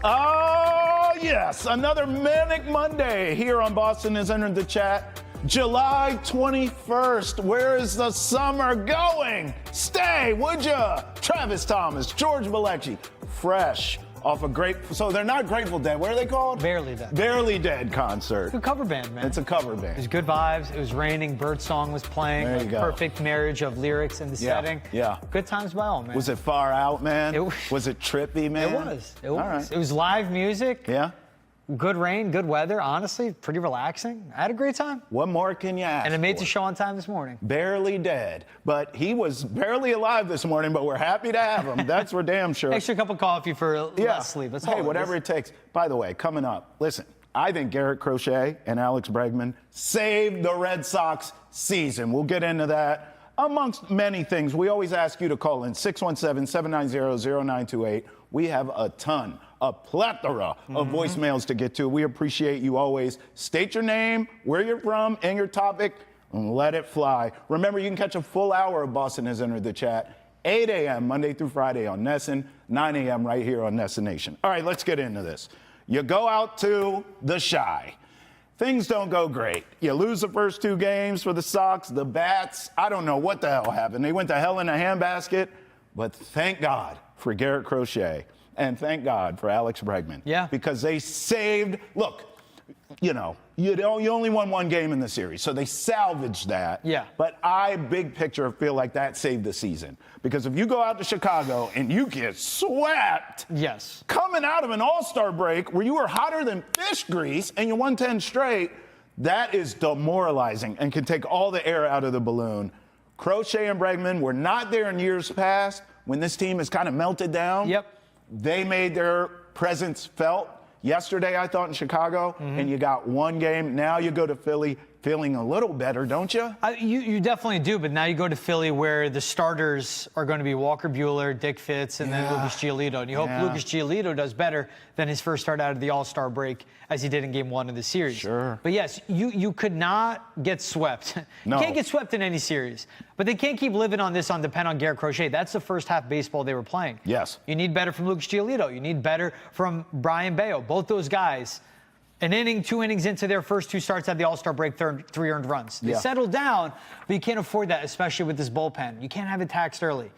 Oh, yes, another Manic Monday here on Boston has entered the chat. July 21st, where is the summer going? Stay, would ya? Travis Thomas, George Balekji, fresh off a great, so they're not Grateful Dead, what are they called? Barely Dead. Barely Dead concert. It's a cover band, man. It's a cover It was band. good vibes. It was raining. Birdsong was playing. There you go. Perfect marriage of lyrics and the setting. Yeah. Good times by all, man. Was it far out, man? It was. Was it trippy, man? It was. It was. All right. It was live music. Yeah? Good rain, good weather. Honestly, pretty relaxing. I had a great time. What more can you ask And it made for? the show on time this morning. Barely dead. But he was barely alive this morning, but we're happy to have him. That's for damn sure. Extra cup of coffee for less sleep. That's all Hey, it whatever is. it takes. By the way, coming up, listen, I think Garrett Crochet and Alex Bregman saved the Red Sox season. We'll get into that. Amongst many things, we always ask you to call in 617-790-0928. We have a plethora of voicemails to get to. We appreciate you always. State your name, where you're from, and your topic, and let it fly. Remember, you can catch a full hour of Boston Has Entered the Chat, 8 a.m. Monday through Friday on Nesson, 9 a.m. right here on Nesson Nation. All right, let's get into this. You go out to the Shy. Things don't go great. You lose the first two games for the Sox, the Bats. I don't know what the hell happened. They went to hell in a handbasket, but thank God for Garrett Crochet. And thank God for Alex Bregman. Yeah. Because they saved, look, you know, you only won one game in the series, so they salvaged that. Yeah. But I, big picture, feel like that saved the season. Because if you go out to Chicago and you get swept, Yes. coming out of an all-star break where you were hotter than fish grease and you won 10 straight, that is demoralizing and can take all the air out of the balloon. Crochet and Bregman were not there in years past when this team has kind of melted down. Yep. They made their presence felt yesterday, I thought, in Chicago, and you got one game. Now you go to Philly feeling a little better, don't you? You definitely do, but now you go to Philly where the starters are going to be Walker Buehler, Dick Fitz, and then Lucas Giolito. And you hope Lucas Giolito does better than his first start out of the All-Star break as he did in Game 1 of the series. Sure. But yes, you could not get swept. No. You can't get swept in any series. But they can't keep living on depend on Garrett Crochet. That's the first half baseball they were playing. Yes. You need better from Lucas Giolito. You need better from Brian Bayo. Both those guys, an inning, 2 innings into their first two starts at the All-Star break, 3 earned runs. They settled down, but you can't afford that, especially with this bullpen. You can't have it taxed early.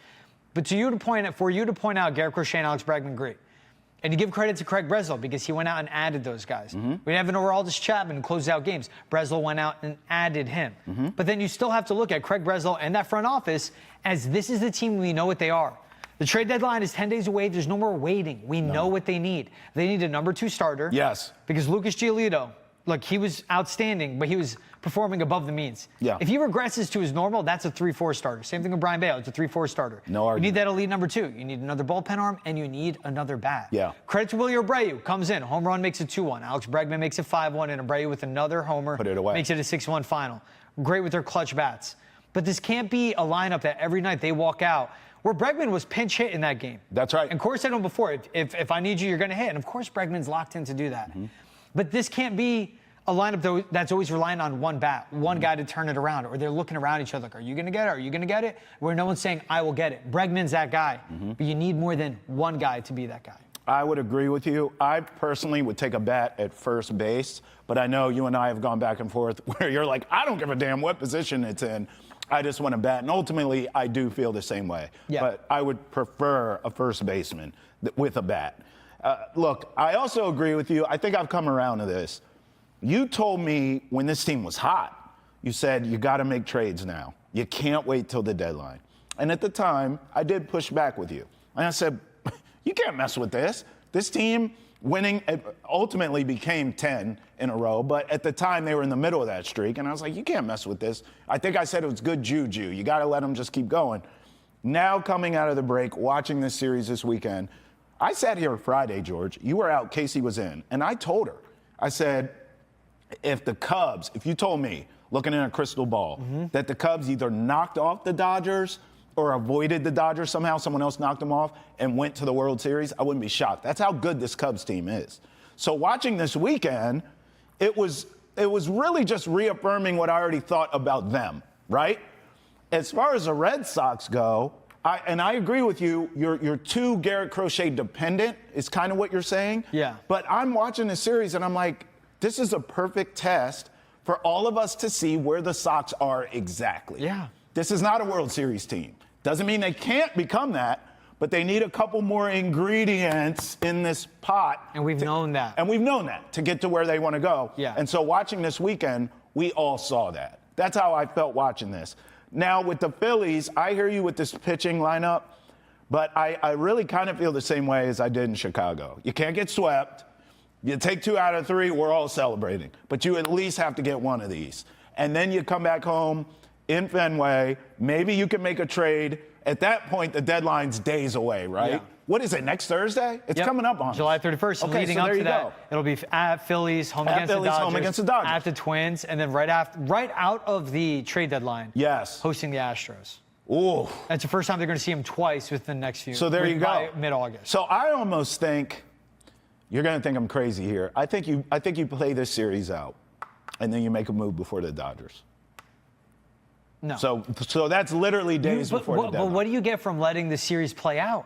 But for you to point out Garrett Crochet and Alex Bregman, great. And you give credit to Craig Breslow because he went out and added those guys. We have an Aroldis Chapman who closed out games. Breslow went out and added him. But then you still have to look at Craig Breslow and that front office as this is the team we know what they are. The trade deadline is 10 days away. There's no more waiting. We know what they need. They need a number 2 starter. Yes. Because Lucas Giolito, look, he was outstanding, but he was performing above the means. Yeah. If he regresses to his normal, that's a 3-4 starter. Same thing with Brian Bayo. It's a 3-4 starter. No argument. You need that elite number 2. You need another bullpen arm, and you need another bat. Yeah. Credit to Willie Abreu. Comes in. Home run makes it 2-1. Alex Bregman makes it 5-1, and Abreu with another homer Put it away. makes it a 6-1 final. Great with their clutch bats. But this can't be a lineup that every night they walk out where Bregman was pinch hit in that game. That's right. And Corey said to him before, if I need you, you're going to hit. And, of course, Bregman's locked in to do that. But this can't be a lineup that's always relying on one bat, one guy to turn it around, or they're looking around each other like, are you going to get it? Are you going to get it? Where no one's saying, I will get it. Bregman's that guy. But you need more than one guy to be that guy. I would agree with you. I personally would take a bat at first base, but I know you and I have gone back and forth where you're like, I don't give a damn what position it's in. I just want to bat. And ultimately, I do feel the same way. Yeah. But I would prefer a first baseman with a bat. Look, I also agree with you. I think I've come around to this. You told me when this team was hot, you said, you got to make trades now. You can't wait till the deadline. And at the time, I did push back with you. And I said, you can't mess with this. This team winning ultimately became 10 in a row, but at the time they were in the middle of that streak, and I was like, you can't mess with this. I think I said it was good juju. You got to let them just keep going. Now coming out of the break, watching this series this weekend, I sat here Friday, George. You were out, Casey was in, and I told her, I said, if you told me, looking in a crystal ball, that the Cubs either knocked off the Dodgers or avoided the Dodgers somehow, someone else knocked them off and went to the World Series, I wouldn't be shocked. That's how good this Cubs team is. So watching this weekend, it was really just reaffirming what I already thought about them, right? As far as the Red Sox go, And I agree with you. You're too Garrett Crochet dependent is kind of what you're saying. Yeah. But I'm watching the series and I'm like, this is a perfect test for all of us to see where the Sox are exactly. Yeah. This is not a World Series team. Doesn't mean they can't become that, but they need a couple more ingredients in this pot. And we've known that. And we've known that to get to where they want to go. Yeah. And so watching this weekend, we all saw that. That's how I felt watching this. Now, with the Phillies, I hear you with this pitching lineup, but I really kind of feel the same way as I did in Chicago. You can't get swept. You take 2 out of 3, we're all celebrating. But you at least have to get one of these. And then you come back home in Fenway. Maybe you can make a trade. At that point, the deadline's days away, right? Yeah. What is it, next Thursday? It's coming up on us. July 31st. Okay, leading so up there to you that, go. it'll be at Phillies, home At against Phillies, the Dodgers. home against the Dodgers. At the Twins, and then right out of the trade deadline. Yes. Hosting the Astros. Ooh. That's the first time they're going to see him twice within the next few. So there you go. By mid-August. So I almost think you're going to think I'm crazy here. I think you play this series out, and then you make a move before the Dodgers. No. So that's literally days before the deadline. But what do you get from letting the series play out?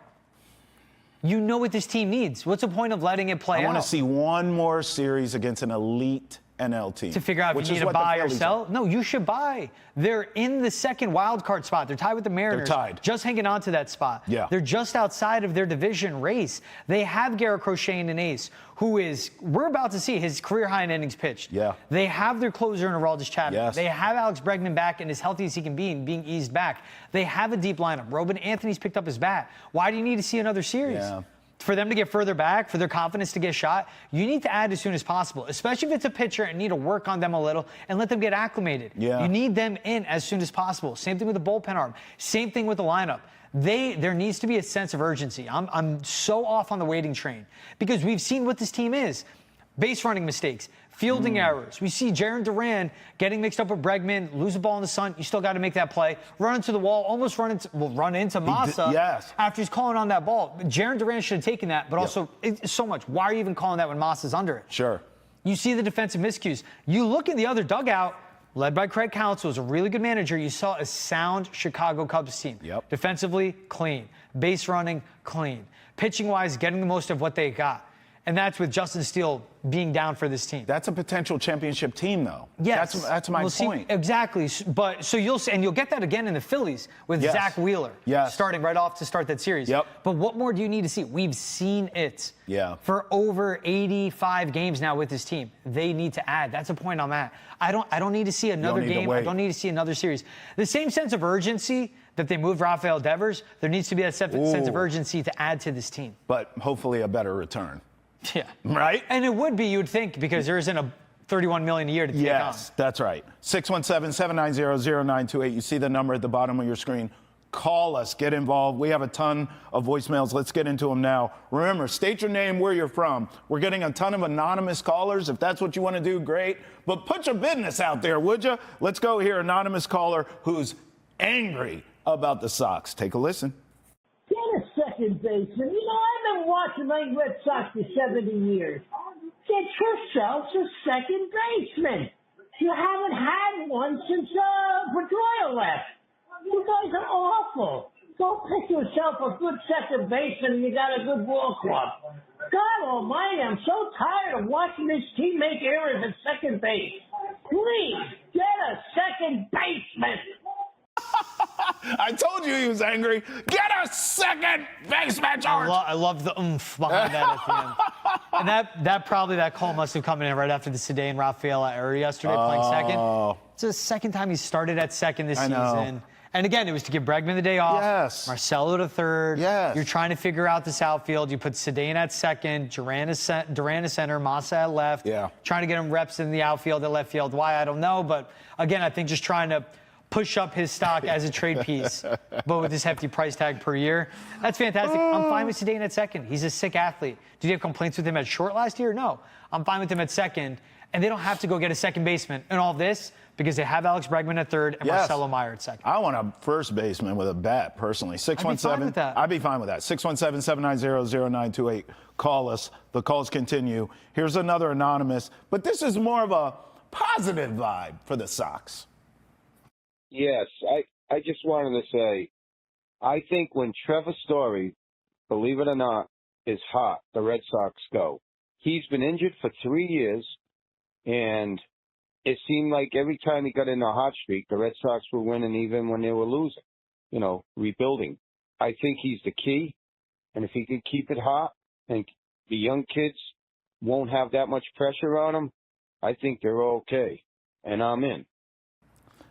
You know what this team needs. What's the point of letting it play out? I want to see one more series against an elite NL team. To figure out if you need to buy or sell? No, you should buy. They're in the second wild card spot. They're tied with the Mariners. They're tied. Just hanging on to that spot. Yeah. They're just outside of their division race. They have Garrett Crochet in an ace, who is, we're about to see his career high in innings pitched. Yeah. They have their closer in Aroldis Chapman. Yes. They have Alex Bregman back and as healthy as he can be and being eased back. They have a deep lineup. Robin Anthony's picked up his bat. Why do you need to see another series? Yeah. For them to get further back, for their confidence to get shot, you need to add as soon as possible, especially if it's a pitcher and need to work on them a little and let them get acclimated. Yeah. You need them in as soon as possible. Same thing with the bullpen arm. Same thing with the lineup. There needs to be a sense of urgency. I'm so off on the waiting train because we've seen what this team is. Base running mistakes, fielding errors. We see Jarren Duran getting mixed up with Bregman, lose a ball in the sun. You still got to make that play. Run into the wall, almost run into Massa yes. after he's calling on that ball. Jarren Duran should have taken that, but also it's so much. Why are you even calling that when Massa's under it? Sure. You see the defensive miscues. You look in the other dugout, led by Craig Counsell, who's a really good manager. You saw a sound Chicago Cubs team. Yep. Defensively, clean. Base running, clean. Pitching-wise, getting the most of what they got. And that's with Justin Steele being down for this team. That's a potential championship team, though. Yes. That's my point. Exactly. But so you'll get that again in the Phillies with Zach Wheeler starting right off to start that series. Yep. But what more do you need to see? We've seen it for over 85 games now with this team. They need to add. That's a point I'm at. I don't need to see another game. I don't need to see another series. The same sense of urgency that they moved Rafael Devers, there needs to be that sense of urgency to add to this team. But hopefully a better return. Yeah. Right? And it would be, you'd think, because there isn't a $31 million a year to take on. Yes, that's right. 617-790-0928. You see the number at the bottom of your screen. Call us. Get involved. We have a ton of voicemails. Let's get into them now. Remember, state your name, where you're from. We're getting a ton of anonymous callers. If that's what you want to do, great. But put your business out there, would you? Let's go here. Anonymous caller who's angry about the Sox. Take a listen. Get a second baseman. You know, I've been watching my Red Sox for 70 years. Get yourself a second baseman. You haven't had one since Pedroia left. You guys are awful. Go pick yourself a good second baseman and you got a good ball club. God almighty, I'm so tired of watching this team make errors at second base. Please, get a second baseman. I told you he was angry. Get a second baseman, George. I love the oomph behind that at the end. And that call must have come in right after the Sedane Rafaela error yesterday, playing second. It's the second time he started at second this season. And again, it was to give Bregman the day off. Yes. Marcelo to third. Yes. You're trying to figure out this outfield. You put Sedane at second, Duran at center, Massa at left. Yeah. Trying to get him reps in the outfield at left field. Why, I don't know. But again, I think just trying to push up his stock as a trade piece, but with this hefty price tag per year. That's fantastic. I'm fine with Sedane at second. He's a sick athlete. Did you have complaints with him at short last year? No. I'm fine with him at second. And they don't have to go get a second baseman and all this because they have Alex Bregman at third and Marcelo Meyer at second. I want a first baseman with a bat, personally. 617. I'd be fine with that. 617-790-0928. Call us. The calls continue. Here's another anonymous, but this is more of a positive vibe for the Sox. Yes, I just wanted to say I think when Trevor Story, believe it or not, is hot, the Red Sox go. He's been injured for 3 years, and it seemed like every time he got in a hot streak, the Red Sox were winning even when they were losing, rebuilding. I think he's the key, and if he can keep it hot and the young kids won't have that much pressure on them, I think they're okay, and I'm in.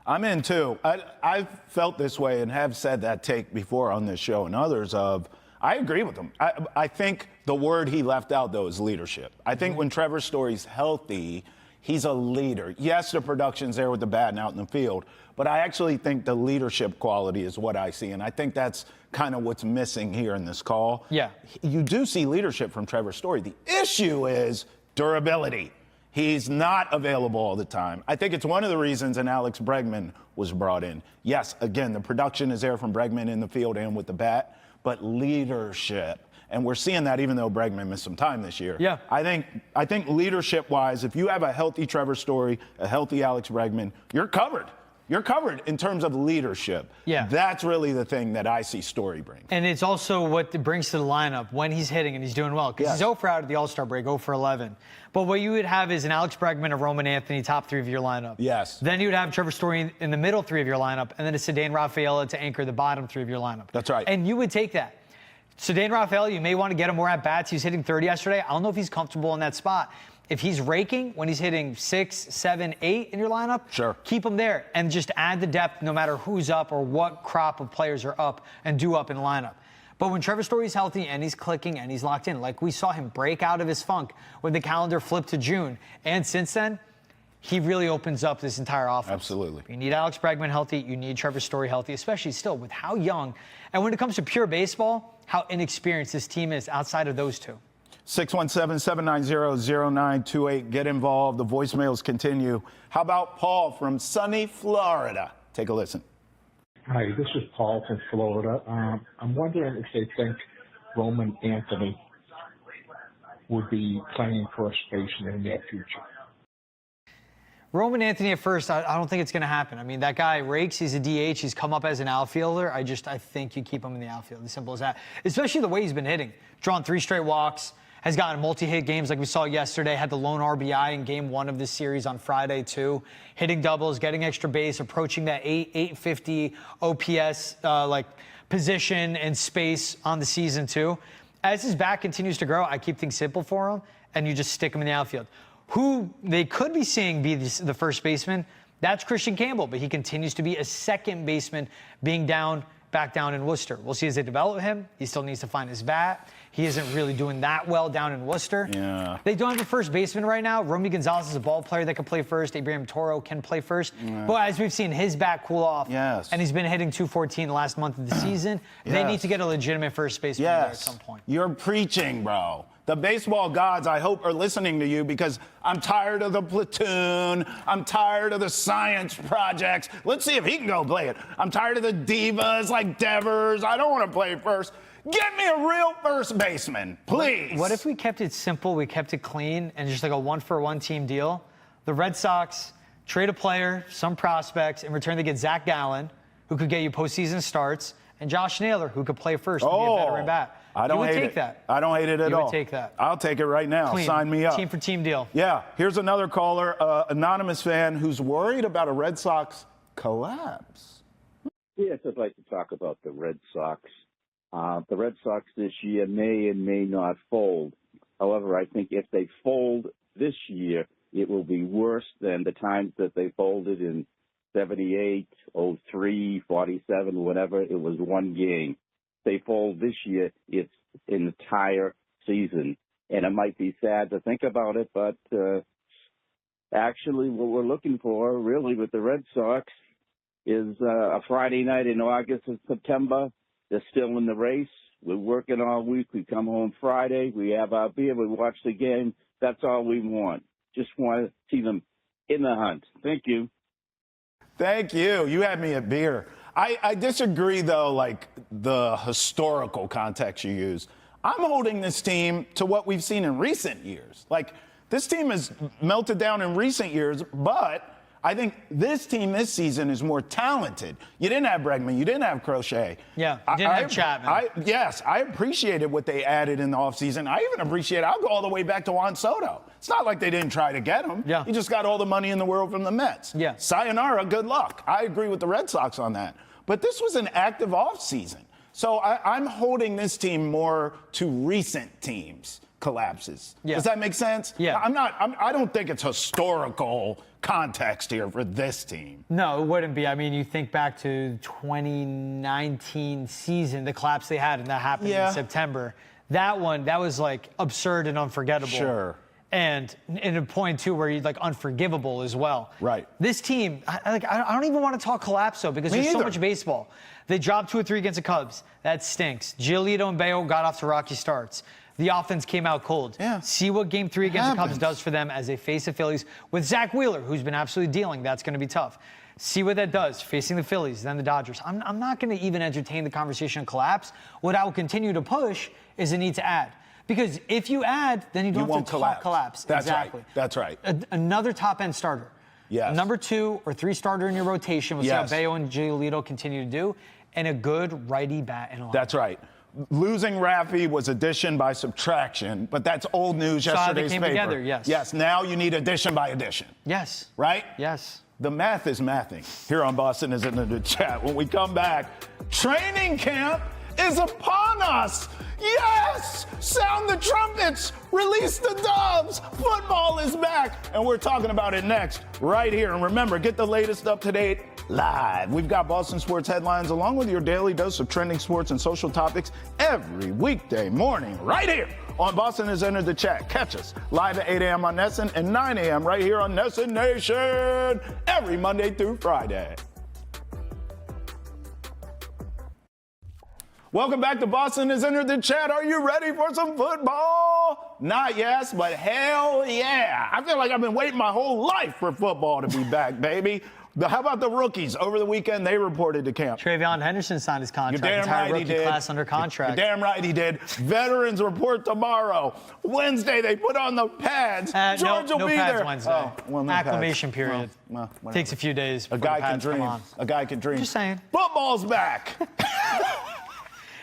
I'm in, too. I've felt this way and have said that take before on this show and others of, I agree with him. I think the word he left out, though, is leadership. I think when Trevor Story's healthy, he's a leader. Yes, the production's there with the bat and out in the field, but I actually think the leadership quality is what I see, and I think that's kind of what's missing here in this call. Yeah. You do see leadership from Trevor Story. The issue is durability. He's not available all the time. I think it's one of the reasons an Alex Bregman was brought in. Yes, again, the production is there from Bregman in the field and with the bat, but leadership. And we're seeing that even though Bregman missed some time this year. Yeah. I think leadership-wise, if you have a healthy Trevor Story, a healthy Alex Bregman, you're covered. You're covered in terms of leadership. Yeah. That's really the thing that I see Story bring. And it's also what it brings to the lineup when he's hitting and he's doing well. Because he's 0 for out of the All-Star break, 0 for 11. But what you would have is an Alex Bregman, a Roman Anthony, top 3 of your lineup. Yes. Then you would have Trevor Story in the middle 3 of your lineup, and then a Ceddanne Rafaela to anchor the bottom 3 of your lineup. That's right. And you would take that. Ceddanne Rafaela, you may want to get him more at bats. He was hitting 30 yesterday. I don't know if he's comfortable in that spot. If he's raking when he's hitting 6, 7, 8 in your lineup, sure, keep him there and just add the depth no matter who's up or what crop of players are up and due up in the lineup. But when Trevor Story's healthy and he's clicking and he's locked in, like we saw him break out of his funk when the calendar flipped to June, and since then, he really opens up this entire offense. Absolutely. You need Alex Bregman healthy. You need Trevor Story healthy, especially still with how young. And when it comes to pure baseball, how inexperienced this team is outside of those two. 617-790-0928. Get involved. The voicemails continue. How about Paul from sunny Florida? Take a listen. Hi, this is Paul from Florida. I'm wondering if they think Roman Anthony would be playing first base in the near future. Roman Anthony at first, I don't think it's going to happen. I mean, that guy rakes. He's a DH. He's come up as an outfielder. I think you keep him in the outfield. As simple as that. Especially the way he's been hitting. Drawn 3 straight walks. Has gotten multi-hit games like we saw yesterday. Had the lone RBI in game 1 of this series on Friday, too. Hitting doubles, getting extra base, approaching that 850 OPS position and space on the season, too. As his bat continues to grow, I keep things simple for him, and you just stick him in the outfield. Who they could be seeing be the first baseman, that's Christian Campbell, but he continues to be a second baseman being back down in Worcester. We'll see as they develop him. He still needs to find his bat. He isn't really doing that well down in Worcester. Yeah. They don't have a first baseman right now. Romy Gonzalez is a ball player that can play first. Abraham Toro can play first. Yeah. But as we've seen his bat cool off, and he's been hitting .214 the last month of the season, they need to get a legitimate first baseman there at some point. You're preaching, bro. The baseball gods, I hope, are listening to you because I'm tired of the platoon. I'm tired of the science projects. Let's see if he can go play it. I'm tired of the divas like Devers. I don't want to play first. Get me a real first baseman, please. What if we kept it simple, we kept it clean, and just like a 1-for-1 team deal? The Red Sox trade a player, some prospects, in return they get Zach Gallen, who could get you postseason starts, and Josh Naylor, who could play first and be a veteran bat. I don't hate take that. I don't hate it at all. You would take that. I'll take it right now. Clean. Sign me up. Team for team deal. Yeah. Here's another caller, anonymous fan, who's worried about a Red Sox collapse. Yes, I'd like to talk about the Red Sox. The Red Sox this year may and may not fold. However, I think if they fold this year, it will be worse than the times that they folded in 78, 03, 47, whatever. It was one game. They fold this year, it's an entire season. And it might be sad to think about it, but actually what we're looking for really with the Red Sox is a Friday night in August and September. They're still in the race. We're working all week. We come home Friday. We have our beer. We watch the game. That's all we want. Just want to see them in the hunt. Thank you. Thank you. You had me at beer. I disagree, though, like the historical context you use. I'm holding this team to what we've seen in recent years. Like, this team has melted down in recent years, but I think this team this season is more talented. You didn't have Bregman. You didn't have Crochet. Yeah, you didn't have Chapman. Yes, I appreciated what they added in the offseason. I even appreciate, I'll go all the way back to Juan Soto. It's not like they didn't try to get him. Yeah. He just got all the money in the world from the Mets. Yeah. Sayonara, good luck. I agree with the Red Sox on that. But this was an active offseason. So I'm holding this team more to recent teams collapses. Yeah. Does that make sense? Yeah. I don't think it's historical context here for this team. No, it wouldn't be. I mean, you think back to 2019 season, the collapse they had, and that happened in September. That was like absurd and unforgettable. Sure. And in a point too where you're like unforgivable as well. Right. This team, I don't even want to talk collapse though, because there's so much baseball. They dropped 2 or 3 against the Cubs. That stinks. Giolito and Bayo got off to rocky starts. The offense came out cold. Yeah. See what Game 3 against the Cubs does for them as they face the Phillies with Zach Wheeler, who's been absolutely dealing. That's going to be tough. See what that does facing the Phillies, then the Dodgers. I'm not going to even entertain the conversation of collapse. What I will continue to push is the need to add. Because if you add, then you don't have to talk collapse. That's exactly. right. That's right. Another top-end starter. Yes. Number 2 or 3 starter in your rotation. We'll see how Bayo and Giolito continue to do. And a good righty bat in a line. That's right. Losing Raffy was addition by subtraction, but that's old news. Yesterday's came paper. Together, yes. Yes, now you need addition by addition. Yes. Right? Yes. The math is mathing here on Boston Isn't in the Chat. When we come back, training camp is upon us. Yes! Sound the trumpets! Release the doves! Football is back! And we're talking about it next, right here. And remember, get the latest up-to-date live. We've got Boston sports headlines along with your daily dose of trending sports and social topics every weekday morning, right here on Boston Has Entered the Chat. Catch us live at 8 a.m. on Nesson and 9 a.m. right here on Nesson Nation every Monday through Friday. Welcome back to Boston Has Entered the Chat. Are you ready for some football? Not yes, but hell yeah. I feel like I've been waiting my whole life for football to be back, baby. How about the rookies? Over the weekend, they reported to camp. Travion Henderson signed his contract. You're damn right he did. Class under contract. You're damn right he did. Veterans report tomorrow. Wednesday, they put on the pads. George will no be pads there. Wednesday. Oh, well, no acclimation pads. period. Well, takes a few days. A guy can dream. dream. A guy can dream. Just saying. Football's back.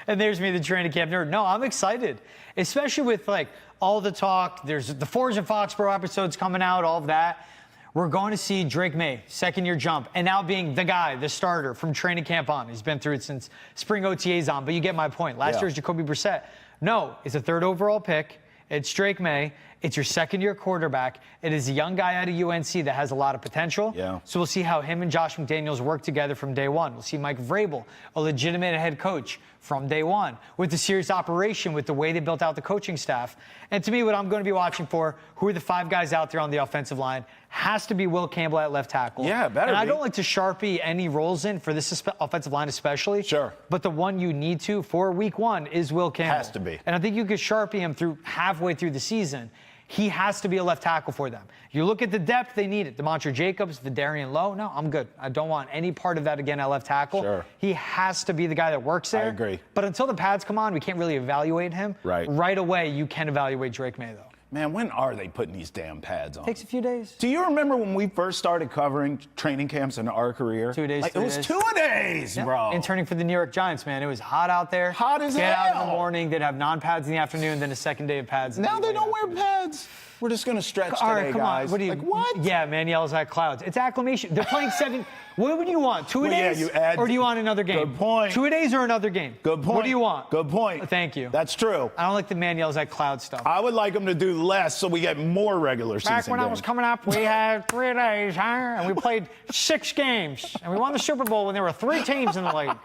And there's me, the training camp nerd. No, I'm excited, especially with like all the talk. There's the Forge and Foxborough episodes coming out, all of that. We're going to see Drake May, second-year jump, and now being the guy, the starter from training camp on. He's been through it since spring OTAs on, but you get my point. Last year's Jacoby Brissett. No, it's a 3rd overall pick. It's Drake May. It's your second-year quarterback. It is a young guy out of UNC that has a lot of potential. Yeah. So we'll see how him and Josh McDaniels work together from day one. We'll see Mike Vrabel, a legitimate head coach from day one, with the serious operation, with the way they built out the coaching staff. And to me, what I'm going to be watching for, who are the 5 guys out there on the offensive line, has to be Will Campbell at left tackle. Yeah, better And I be. don't like to Sharpie any roles in for this offensive line especially. Sure. But the one you need to for week 1 is Will Campbell. Has to be. And I think you could Sharpie him through halfway through the season. He has to be a left tackle for them. You look at the depth, they need it. DeMontre Jacobs, Vidarian Lowe. No, I'm good. I don't want any part of that again at left tackle. Sure. He has to be the guy that works there. I agree. But until the pads come on, we can't really evaluate him. Right. Right away, you can evaluate Drake May, though. Man, when are they putting these damn pads on? Takes a few days. Do you remember when we first started covering training camps in our career? 2 days, Like, 3 it was days. 2 days, bro. Interning for the New York Giants, man. It was hot out there. Hot as Get out in hell. the morning. They'd have non-pads in the afternoon, then a second day of pads. Now they don't wear pads. We're just going to stretch All today, right, come guys. on. What do you? Like, what? Yeah, man yells at clouds. It's acclimation. They're playing 7. What would you want? 2 Well, yeah, days? you add- or do you want another game? Good point. 2 days or another game? Good point. What do you want? Good point. Thank you. That's true. I don't like the man yells at cloud stuff. I would like them to do less so we get more regular season Back when I was games. coming up, we had 3 days, huh? And we played 6 games. And we won the Super Bowl when there were 3 teams in the league.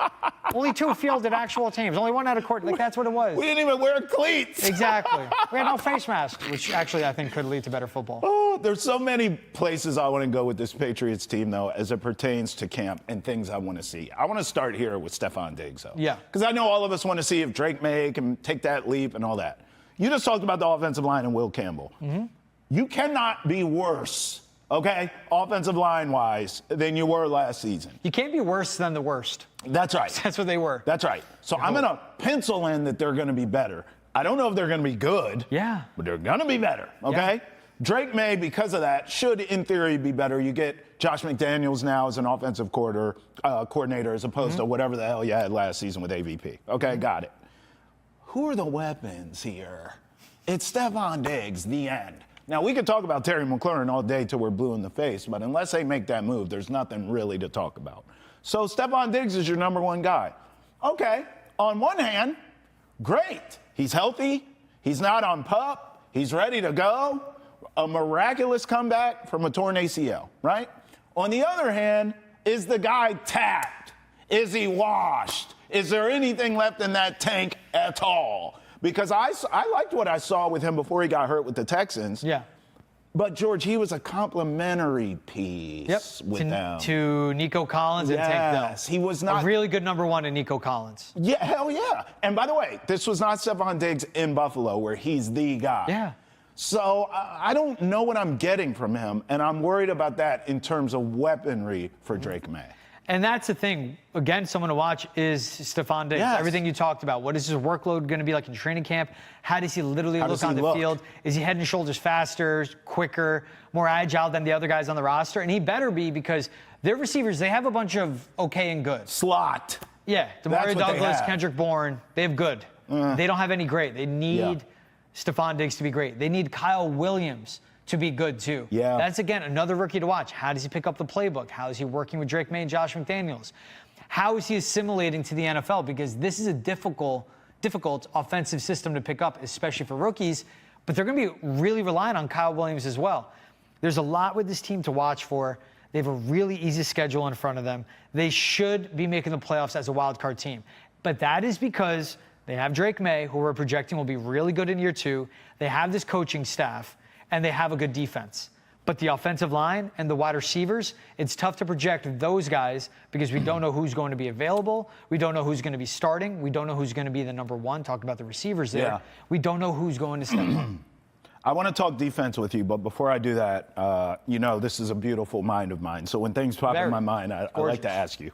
Only 2 fielded actual teams. Only 1 out of court. Like, that's what it was. We didn't even wear cleats. Exactly. We had no face masks, which actually I think could lead to better football. Oh, there's so many places I want to go with this Patriots team, though, as it pertains to camp and things I want to see. I want to start here with Stephon Diggs, though. Yeah. Because I know all of us want to see if Drake May can take that leap and all that. You just talked about the offensive line and Will Campbell. Mm-hmm. You cannot be worse, okay, offensive line-wise, than you were last season. You can't be worse than the worst. That's right. That's what they were. That's right. So I'm going to pencil in that they're going to be better. I don't know if they're going to be good. Yeah. But they're going to be better, okay? Yeah. Drake May, because of that, should in theory be better. You get Josh McDaniels now as an offensive coordinator as opposed to whatever the hell you had last season with AVP. Okay, got it. Who are the weapons here? It's Stephon Diggs, the end. Now, we could talk about Terry McLaurin all day till we're blue in the face, but unless they make that move, there's nothing really to talk about. So Stephon Diggs is your number one guy. Okay, on one hand, great. He's healthy. He's not on PUP. He's ready to go. A miraculous comeback from a torn ACL, right? On the other hand, is the guy tapped? Is he washed? Is there anything left in that tank at all? Because I liked what I saw with him before he got hurt with the Texans. Yeah. But, George, he was a complimentary piece with them. To Nico Collins and Tank Dell. Yes, he was not. A really good number one in Nico Collins. Yeah, hell yeah. And by the way, this was not Stephon Diggs in Buffalo where he's the guy. Yeah. So I don't know what I'm getting from him, and I'm worried about that in terms of weaponry for Drake May. And that's the thing. Again, someone to watch is Stephon Diggs. Yes. Everything you talked about. What is his workload going to be like in training camp? How does he literally look on the field? Is he head and shoulders faster, quicker, more agile than the other guys on the roster? And he better be, because their receivers, they have a bunch of okay and good. Slot. Yeah, Demario Douglas, Kendrick Bourne, they have good. They don't have any great. They need Stephon Diggs to be great. They need Kyle Williams to be good too. Yeah. That's, again, another rookie to watch. How does he pick up the playbook? How is he working with Drake May and Josh McDaniels? How is he assimilating to the NFL? Because this is a difficult offensive system to pick up, especially for rookies, but they're going to be really reliant on Kyle Williams as well. There's a lot with this team to watch for. They have a really easy schedule in front of them. They should be making the playoffs as a wild card team. But that is because they have Drake May, who we're projecting will be really good in year 2. They have this coaching staff, and they have a good defense. But the offensive line and the wide receivers, it's tough to project those guys because we don't know who's going to be available. We don't know who's going to be starting. We don't know who's going to be the number one. Talk about the receivers there. Yeah. We don't know who's going to step up. I want to talk defense with you, but before I do that, this is a beautiful mind of mine. So when things pop in my mind, I like to ask you.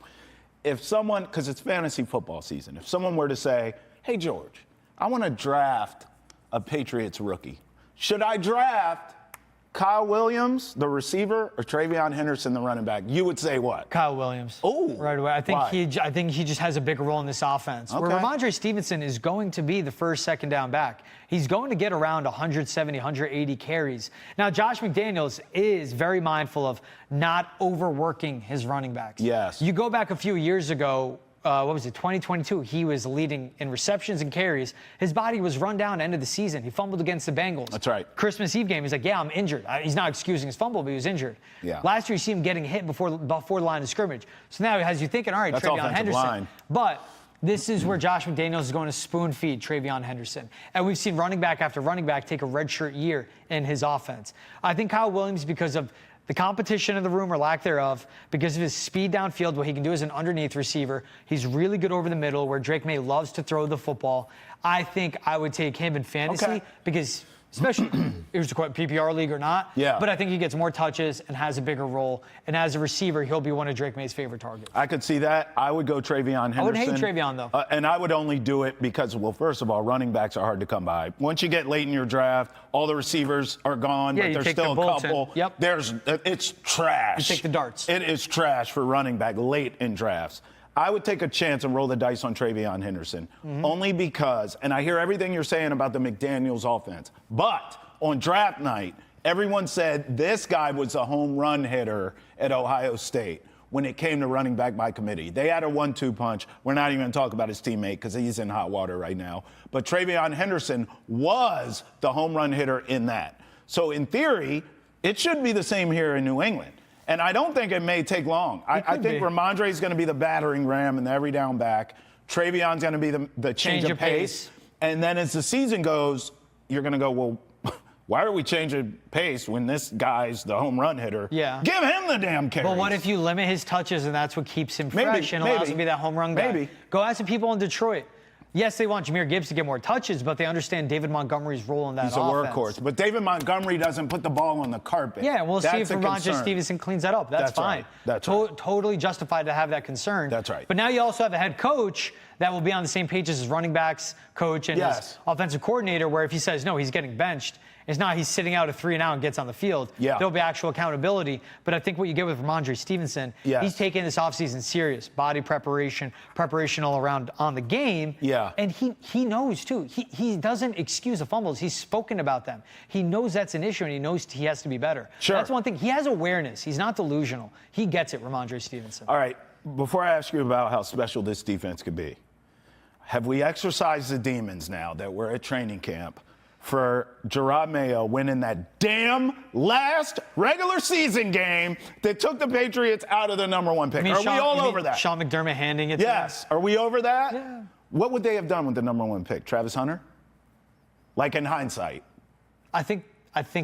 If someone, because it's fantasy football season, if someone were to say, hey, George, I want to draft a Patriots rookie. Should I draft Kyle Williams, the receiver, or Travion Henderson, the running back? You would say what? Kyle Williams. Oh, right away. I think he just has a bigger role in this offense. Okay. Where Ramondre Stevenson is going to be the first, second down back. He's going to get around 170, 180 carries. Now, Josh McDaniels is very mindful of not overworking his running backs. Yes. You go back a few years ago. 2022, he was leading in receptions and carries. His body was run down end of the season. He fumbled against the Bengals. That's right. Christmas Eve game, he's like, yeah, I'm injured. He's not excusing his fumble, but he was injured. Yeah. Last year, you see him getting hit before the line of scrimmage. So now he has you thinking, all right, That's Travion Henderson. line. But this is where Josh McDaniels is going to spoon feed Travion Henderson. And we've seen running back after running back take a redshirt year in his offense. I think Kyle Williams, because of the competition in the room or lack thereof, because of his speed downfield, what he can do as an underneath receiver. He's really good over the middle where Drake May loves to throw the football. I think I would take him in fantasy because, especially, here's the question, PPR league or not, but I think he gets more touches and has a bigger role. And as a receiver, he'll be one of Drake May's favorite targets. I could see that. I would go Travion Henderson. I would hate Travion, though. And I would only do it because, well, first of all, running backs are hard to come by. Once you get late in your draft, all the receivers are gone, but there's still a couple. Yep. It's trash. You take the darts. It is trash for running back late in drafts. I would take a chance and roll the dice on Travion Henderson, only because, and I hear everything you're saying about the McDaniels offense, but on draft night, everyone said this guy was a home run hitter at Ohio State when it came to running back by committee. They had a 1-2 punch. We're not even going to talk about his teammate because he's in hot water right now. But Travion Henderson was the home run hitter in that. So in theory, it should be the same here in New England. And I don't think it may take long. I think Ramondre is going to be the battering ram and the every down back. Travion's going to be the change of pace. And then as the season goes, you're going to go, well, why are we changing pace when this guy's the home run hitter? Yeah. Give him the damn carries. But what if you limit his touches and that's what keeps him fresh and allows him to be that home run guy? Maybe. Go ask the people in Detroit. Yes, they want Jahmyr Gibbs to get more touches, but they understand David Montgomery's role in that offense. He's a workhorse. But David Montgomery doesn't put the ball on the carpet. Yeah, we'll see if Ramondre Stevenson cleans that up. That's fine. Right. That's right. Totally justified to have that concern. That's right. But now you also have a head coach that will be on the same page as his running backs coach and his offensive coordinator, where if he says no, he's getting benched, It's not he's sitting out a 3 and out and gets on the field. Yeah. There'll be actual accountability. But I think what you get with Ramondre Stevenson, he's taking this offseason serious. Body preparation all around on the game. Yeah. And he knows, too. He doesn't excuse the fumbles. He's spoken about them. He knows that's an issue, and he knows he has to be better. Sure. That's one thing. He has awareness. He's not delusional. He gets it, Ramondre Stevenson. All right. Before I ask you about how special this defense could be, have we exercised the demons now that we're at training camp for Gerard Mayo winning that damn last regular season game that took the Patriots out of the #1 pick? Are we all over that? Sean McDermott handing it to Yes. Are we over that? Yeah. What would they have done with the #1 pick? Travis Hunter? Like in hindsight. I think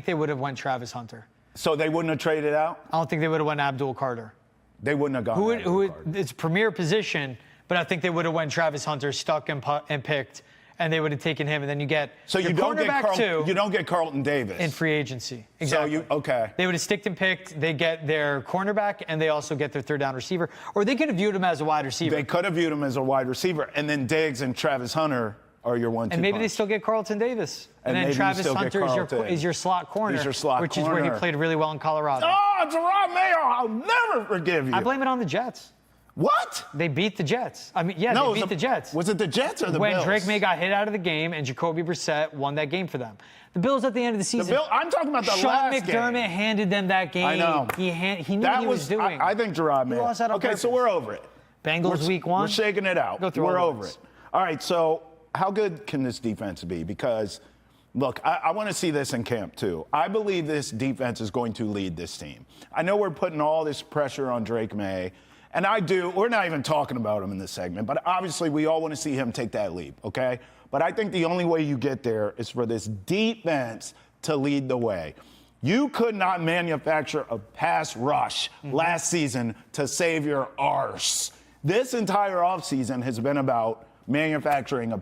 they would have went Travis Hunter. So they wouldn't have traded out? I don't think they would have went Abdul Carter. They wouldn't have gone Abdul Carter. It's premier position, but I think they would have went Travis Hunter, stuck and picked, and they would have taken him, and then you get So you don't get Carlton Davis in free agency. Exactly. So okay. They would have sticked and picked. They get their cornerback, and they also get their 3rd down receiver, or they could have viewed him as a wide receiver. They could have viewed him as a wide receiver, and then Diggs and Travis Hunter are your 1-2 And maybe punch. they still get Carlton Davis. And then maybe you Travis still get Hunter Carlton. is your slot corner, He's your slot which is where he corner. played really well in Colorado. Oh, Gerard Mayo, I'll never forgive you. I blame it on the Jets. What? They beat the Jets. I mean, yeah, they beat the Jets. Was it the Jets or the when Bills? Drake May got hit out of the game and Jacoby Brissett won that game for them. The Bills at the end of the season. I'm talking about the Sean last McDermott game. handed them that game. I know. He knew what he was doing. I think Gerard Mayo. lost that on okay, purpose. so we're over it. Bengals week 1. We're shaking it out. Go through we're all the over ones. it. All right, so how good can this defense be? Because, look, I want to see this in camp, too. I believe this defense is going to lead this team. I know we're putting all this pressure on Drake May, and I do. We're not even talking about him in this segment, but obviously we all want to see him take that leap, okay? But I think the only way you get there is for this defense to lead the way. You could not manufacture a pass rush last season to save your arse. This entire offseason has been about manufacturing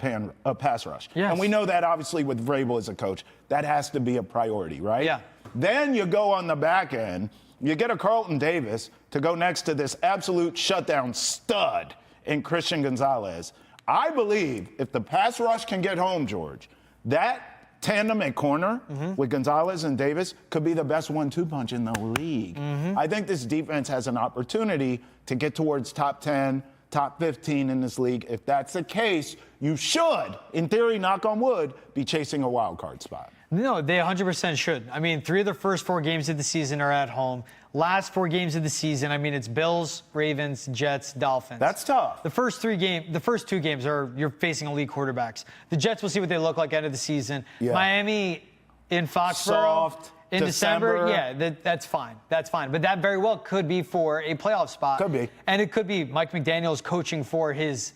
a pass rush. Yes. And we know that obviously with Vrabel as a coach, that has to be a priority, right? Yeah. Then you go on the back end, you get a Carlton Davis to go next to this absolute shutdown stud in Christian Gonzalez. I believe if the pass rush can get home, George, that tandem at corner with Gonzalez and Davis could be the best 1-2 punch in the league. I think this defense has an opportunity to get towards top 10, top 15 in this league. If that's the case, you should, in theory, knock on wood, be chasing a wild card spot. No, they 100% should. I mean, 3 of the first 4 games of the season are at home. Last 4 games of the season, I mean, it's Bills, Ravens, Jets, Dolphins. That's tough. The first 2 games are you're facing elite quarterbacks. The Jets, we'll see what they look like end of the season. Yeah. Miami in Foxborough Soft, in December. December. Yeah, that's fine. That's fine. But that very well could be for a playoff spot. Could be. And it could be Mike McDaniels coaching for his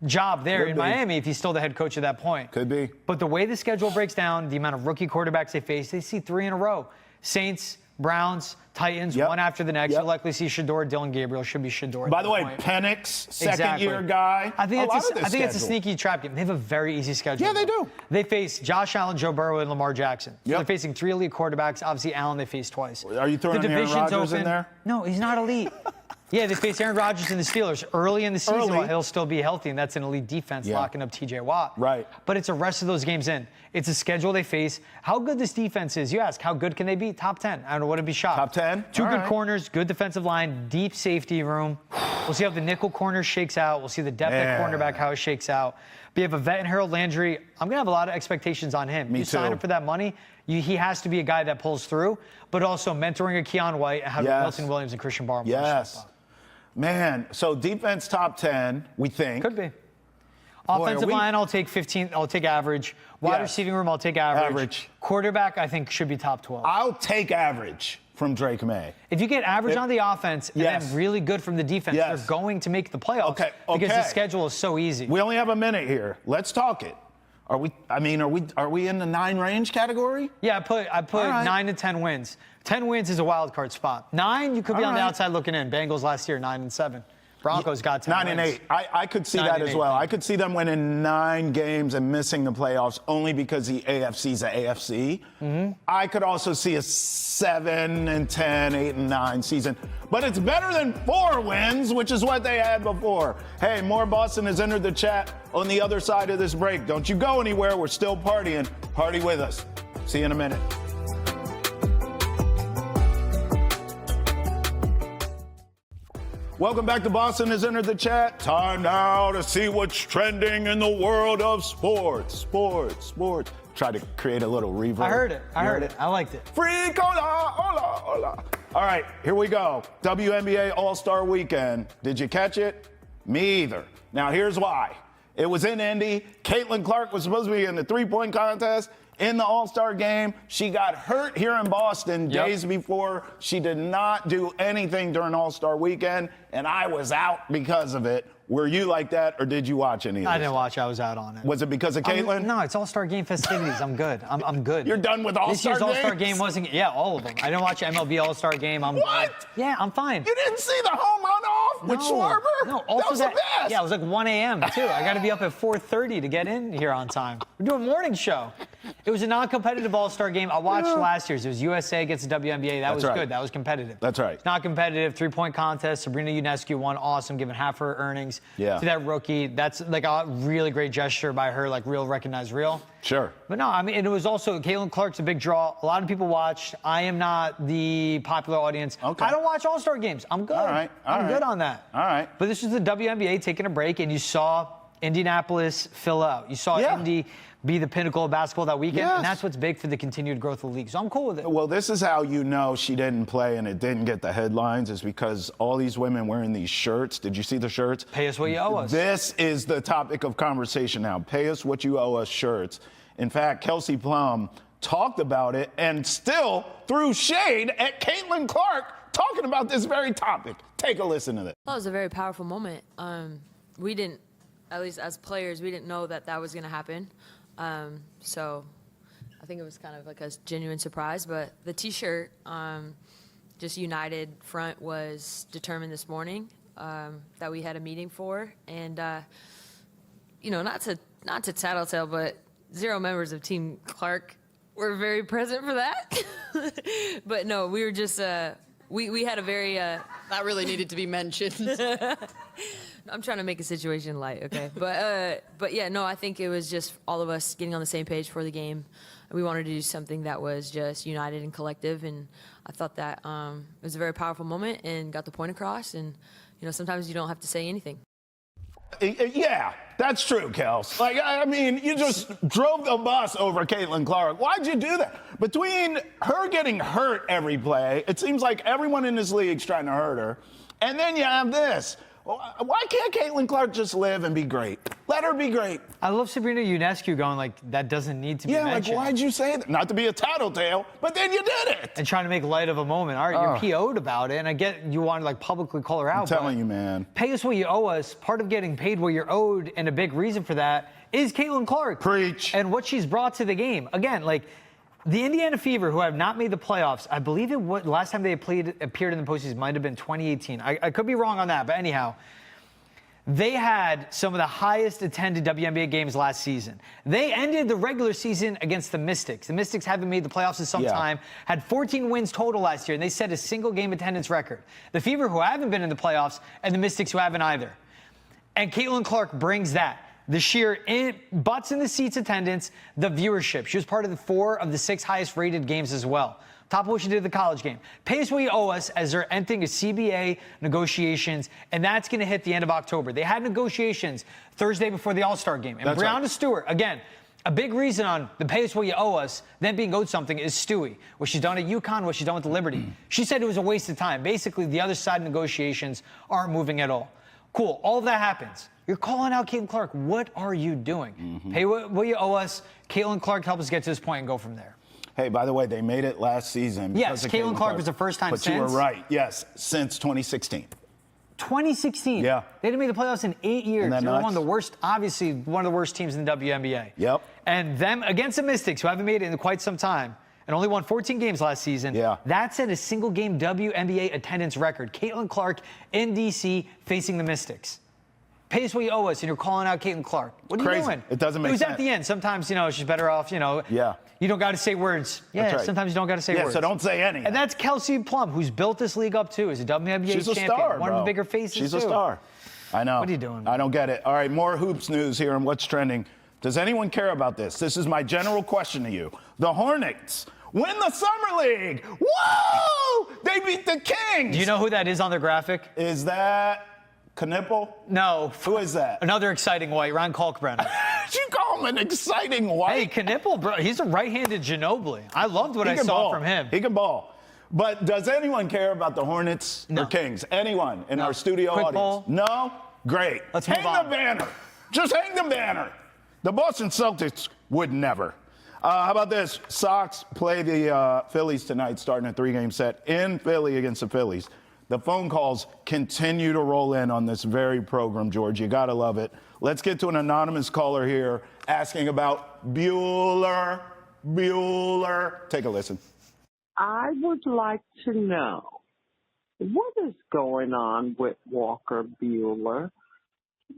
job there Could in be. Miami if he's still the head coach at that point. Could be. But the way the schedule breaks down, the amount of rookie quarterbacks they face, they see 3 in a row. Saints, Browns, Titans, Yep. one after the next. Yep. You'll likely see Shador. Dylan Gabriel should be Shador. By at the that way, point. Penix, second-year Exactly. guy. I think it's a schedule. sneaky trap game. They have a very easy schedule. Yeah, they do. They face Josh Allen, Joe Burrow, and Lamar Jackson. So Yep. they're facing 3 elite quarterbacks. Obviously, Allen they face twice. Are you throwing the Aaron division's Rodgers in open. there? No, he's not elite. Yeah, they face Aaron Rodgers and the Steelers early in the season Early. while he'll still be healthy, and that's an elite defense Yeah. locking up TJ Watt. Right. But it's the rest of those games in. It's a schedule they face. How good this defense is, you ask, how good can they be? Top 10. I don't know, wouldn't be shocked. Top 10? 2 All good right. corners, good defensive line, deep safety room. We'll see how the nickel corner shakes out. We'll see the depth at Yeah. cornerback, how it shakes out. But you have a vet in Harold Landry. I'm going to have a lot of expectations on him. Me you sign too. up for that money, he has to be a guy that pulls through, but also mentoring a Keon White and how Yes. Milton Williams and Christian Barmore. Yes. Man, so defense top 10, we think. Could be. Offensive line, I'll take 15. I'll take average. Wide Yes. receiving room, I'll take average. Average. Quarterback, I think, should be top 12. I'll take average from Drake May. If you get average on the offense and Yes. then really good from the defense, Yes. they're going to make the playoffs Okay, because the okay. schedule is so easy. We only have a minute here. Let's talk it. Are we in the 9 range category? Yeah, I put All right. 9 to 10 wins. 10 wins is a wild card spot. 9, you could be All on the right. outside looking in. Bengals last year, 9-7. Broncos got 10 9 and wins. 8. I could see 9 that and as 8, well. yeah. I could see them winning 9 games and missing the playoffs only because the AFC's a AFC. I could also see a 7-10, 8-9 season. But it's better than 4 wins, which is what they had before. Hey, more Boston has entered the chat on the other side of this break. Don't you go anywhere. We're still partying. Party with us. See you in a minute. Welcome back to Boston has entered the chat. Time now to see what's trending in the world of sports. Try to create a little reverb. I heard it. I liked it. Freak, hola. All right, here we go. WNBA All-Star Weekend. Did you catch it? Me either. Now, here's why. It was in Indy. Caitlin Clark was supposed to be in the three-point contest. In the All-Star game, she got hurt here in Boston days before. She did not do anything during All-Star Weekend, and I was out because of it. Were you like that, or did you watch any of this? I didn't watch. I was out on it. Was it because of Caitlin? No, it's All-Star game festivities. I'm good. I'm good. You're done with All-Star This year's games? All-Star game wasn't. Yeah, all of them. I didn't watch MLB All-Star game. I'm What? good. Yeah, I'm fine. You didn't see the home run off with Schwarber? No, that was the best. Yeah, it was like 1 a.m. too. I got to be up at 4:30 to get in here on time. We're doing a morning show. It was a non-competitive All-Star game. I watched last year's. It was USA against the WNBA. That was good. That was competitive. That's right. It's not competitive. Three-point contest. Sabrina Ionescu won. Awesome, giving half her earnings to that rookie. That's like a really great gesture by her, like real recognized real. Sure. But no, I mean, it was also, Caitlin Clark's a big draw. A lot of people watched. I am not the popular audience. Okay. I don't watch All-Star games. I'm good. All right. I'm good on that. All right. But this was the WNBA taking a break, and you saw Indianapolis fill out. You saw Indy be the pinnacle of basketball that weekend, and that's what's big for the continued growth of the league. So I'm cool with it. Well, this is how you know she didn't play and it didn't get the headlines, is because all these women wearing these shirts. Did you see the shirts? Pay us what you owe us. This is the topic of conversation now. Pay us what you owe us shirts. In fact, Kelsey Plum talked about it and still threw shade at Caitlin Clark talking about this very topic. Take a listen to this. Well, it was a very powerful moment. We didn't, at least as players, we didn't know that was going to happen. So I think it was kind of like a genuine surprise. But the T-shirt, just United Front, was determined this morning that we had a meeting for. And, you know, not to tattletale, but 0 members of Team Clark were very present for that. But no, we were just we had a very that really needed to be mentioned. I'm trying to make a situation light, okay? But yeah, no, I think it was just all of us getting on the same page for the game. We wanted to do something that was just united and collective, and I thought that it was a very powerful moment and got the point across. And you know, sometimes you don't have to say anything. Yeah, that's true, Kels. Like, I mean, you just drove the bus over Caitlin Clark. Why'd you do that? Between her getting hurt every play, it seems like everyone in this league's trying to hurt her. And then you have this. Why can't Caitlin Clark just live and be great? Let her be great. I love Sabrina Ionescu going like, that doesn't need to be mentioned. Yeah, like, why'd you say that? Not to be a tattletale, but then you did it. And trying to make light of a moment. All right, you're PO'd about it, and I get you want to like publicly call her out. I'm telling you, man. Pay us what you owe us. Part of getting paid what you're owed, and a big reason for that, is Caitlin Clark. Preach. And what she's brought to the game. Again, like, the Indiana Fever, who have not made the playoffs, I believe last time they appeared in the postseason might have been 2018. I could be wrong on that, but anyhow, they had some of the highest attended WNBA games last season. They ended the regular season against the Mystics. The Mystics haven't made the playoffs in some time, had 14 wins total last year, and they set a single game attendance record. The Fever, who haven't been in the playoffs, and the Mystics, who haven't either. And Caitlin Clark brings that. The sheer butts in the seats attendance, the viewership. She was part of the 4 of the 6 highest rated games as well. Top of what she did at the college game. Pay us what you owe us, as they're entering a CBA negotiations, and that's going to hit the end of October. They had negotiations Thursday before the All-Star game. And Breonna Stewart, again, a big reason on the pay us what you owe us, then being owed something, is Stewie. What she's done at UConn, what she's done with the Liberty. She said it was a waste of time. Basically, the other side negotiations aren't moving at all. Cool, all of that happens. You're calling out Caitlin Clark. What are you doing? Pay what you owe us. Caitlin Clark helped us get to this point and go from there. Hey, by the way, they made it last season. Yes, Caitlin Clark was the first time since. But you were right. Yes, since 2016. 2016. Yeah. They didn't make the playoffs in 8 years. They were one of the worst, obviously one of the worst teams in the WNBA. Yep. And them against the Mystics, who haven't made it in quite some time, and only won 14 games last season. Yeah. That set a single game WNBA attendance record. Caitlin Clark in DC facing the Mystics. Pay us what you owe us, and you're calling out Caitlin Clark. What are you doing? It doesn't make sense. It was at the end. Sometimes, she's better off, You don't got to say words. Yeah, right. Sometimes you don't got to say words. Yeah, so don't say anything. And that's Kelsey Plum, who's built this league up, too. Is a WNBA She's champion. A star, one bro. of the bigger faces, She's too. a star. I know. What are you doing, man? I don't get it. All right, more hoops news here on What's Trending. Does anyone care about this? This is my general question to you. The Hornets win the Summer League. Whoa! They beat the Kings. Do you know who that is on the graphic? Is that Knipple? No. Who is that? Another exciting white, Ron Kalkbrenner. You call him an exciting white? Hey, Knipple, bro, he's a right-handed Ginobili. I loved what I saw from him. He can ball. But does anyone care about the Hornets No. or Kings? Anyone in our studio Quick audience? ball. No? Great. Let's move hang on. the banner. Just hang the banner. The Boston Celtics would never. How about this? Sox play the Phillies tonight, starting a 3-game set in Philly against the Phillies. The phone calls continue to roll in on this very program, George. You got to love it. Let's get to an anonymous caller here asking about Bueller. Take a listen. I would like to know what is going on with Walker Bueller.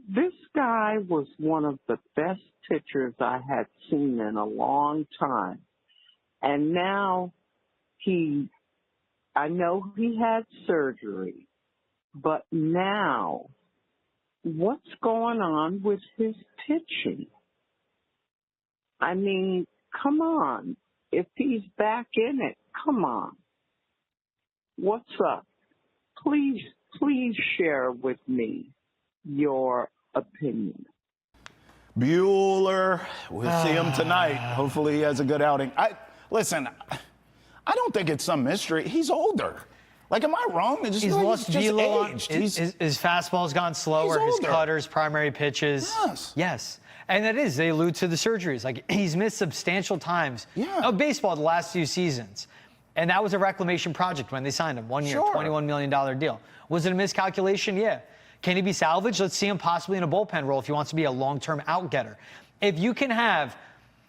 This guy was one of the best pitchers I had seen in a long time. And now I know he had surgery, but now what's going on with his pitching? I mean, come on. If he's back in it, come on. What's up? Please share with me your opinion. Bueller, we'll see him tonight. Hopefully he has a good outing. Listen, I don't think it's some mystery. He's older. Like, am I wrong? He's lost velo. aged. His fastball's gone slower. His older. cutters, primary pitches. Yes. And that is, they allude to the surgeries. Like, he's missed substantial times of baseball the last few seasons. And that was a reclamation project when they signed him. 1 year, $21 million deal. Was it a miscalculation? Yeah. Can he be salvaged? Let's see him possibly in a bullpen role if he wants to be a long-term out-getter. If you can have